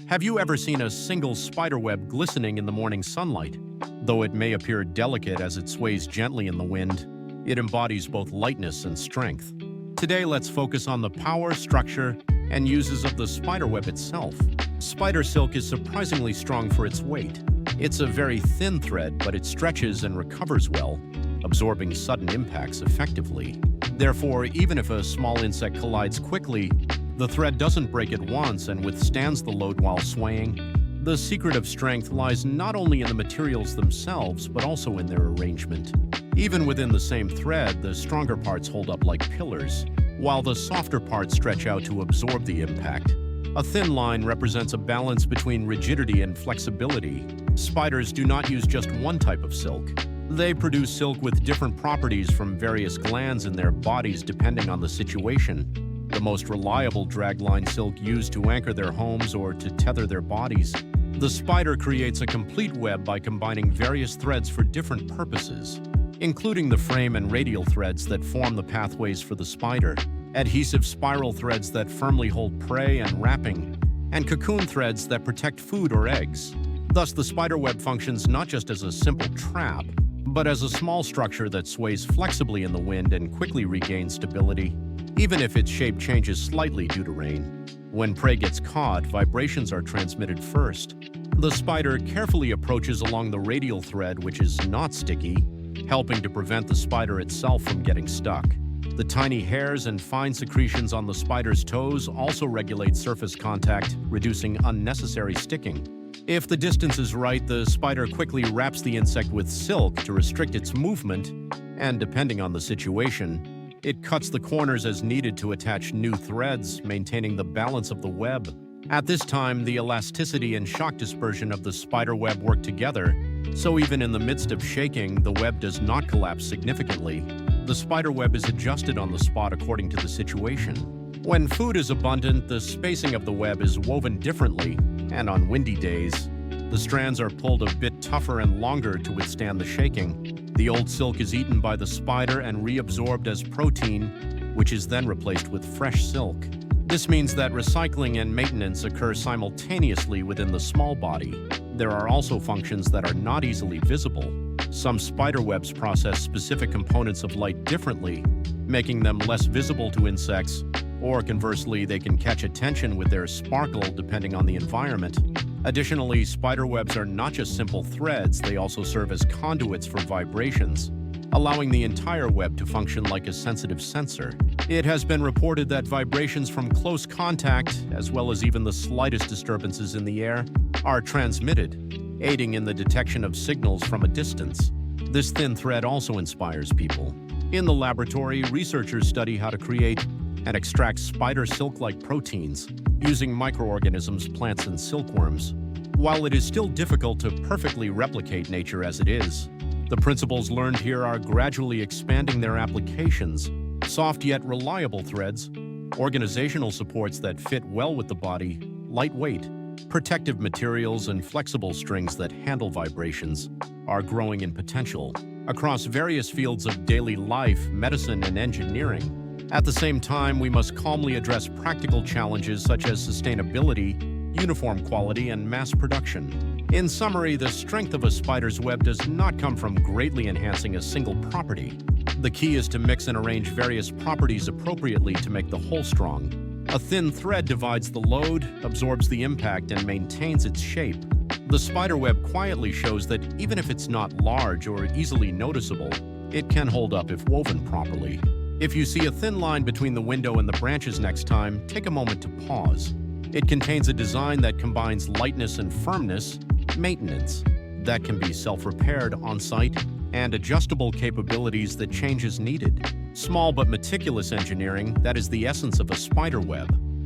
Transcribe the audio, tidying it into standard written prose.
Have you ever seen a single spider web glistening in the morning sunlight? Though it may appear delicate as it sways gently in the wind, it embodies both lightness and strength. Today, let's focus on the power, structure, and uses of the spider web itself. Spider silk is surprisingly strong for its weight. It's a very thin thread, but it stretches and recovers well, absorbing sudden impacts effectively. Therefore, even if a small insect collides quickly, the thread doesn't break at once and withstands the load while swaying. The secret of strength lies not only in the materials themselves, but also in their arrangement. Even within the same thread, the stronger parts hold up like pillars, while the softer parts stretch out to absorb the impact. A thin line represents a balance between rigidity and flexibility. Spiders do not use just one type of silk. They produce silk with different properties from various glands in their bodies depending on the situation. The most reliable dragline silk used to anchor their homes or to tether their bodies. The spider creates a complete web by combining various threads for different purposes, including the frame and radial threads that form the pathways for the spider, adhesive spiral threads that firmly hold prey and wrapping, and cocoon threads that protect food or eggs. Thus, the spider web functions not just as a simple trap, but as a small structure that sways flexibly in the wind and quickly regains stability, even if its shape changes slightly due to rain. When prey gets caught, vibrations are transmitted first. The spider carefully approaches along the radial thread, which is not sticky, helping to prevent the spider itself from getting stuck. The tiny hairs and fine secretions on the spider's toes also regulate surface contact, reducing unnecessary sticking. If the distance is right, the spider quickly wraps the insect with silk to restrict its movement, and depending on the situation, it cuts the corners as needed to attach new threads, maintaining the balance of the web. At this time, the elasticity and shock dispersion of the spider web work together, so even in the midst of shaking, the web does not collapse significantly. The spider web is adjusted on the spot according to the situation. When food is abundant, the spacing of the web is woven differently, and on windy days, the strands are pulled a bit tougher and longer to withstand the shaking. The old silk is eaten by the spider and reabsorbed as protein, which is then replaced with fresh silk. This means that recycling and maintenance occur simultaneously within the small body. There are also functions that are not easily visible. Some spider webs process specific components of light differently, making them less visible to insects, or conversely, they can catch attention with their sparkle depending on the environment. Additionally, spider webs are not just simple threads, they also serve as conduits for vibrations, allowing the entire web to function like a sensitive sensor. It has been reported that vibrations from close contact, as well as even the slightest disturbances in the air, are transmitted, aiding in the detection of signals from a distance. This thin thread also inspires people. In the laboratory, researchers study how to create and extract spider silk-like proteins using microorganisms, plants, and silkworms. While it is still difficult to perfectly replicate nature as it is, the principles learned here are gradually expanding their applications. Soft yet reliable threads, organizational supports that fit well with the body, lightweight, protective materials, and flexible strings that handle vibrations are growing in potential across various fields of daily life, medicine, and engineering. At the same time, we must calmly address practical challenges such as sustainability, uniform quality, and mass production. In summary, the strength of a spider's web does not come from greatly enhancing a single property. The key is to mix and arrange various properties appropriately to make the whole strong. A thin thread divides the load, absorbs the impact, and maintains its shape. The spider web quietly shows that even if it's not large or easily noticeable, it can hold up if woven properly. If you see a thin line between the window and the branches next time, take a moment to pause. It contains a design that combines lightness and firmness, maintenance that can be self-repaired on-site, and adjustable capabilities that change as needed. Small but meticulous engineering, that is the essence of a spider web.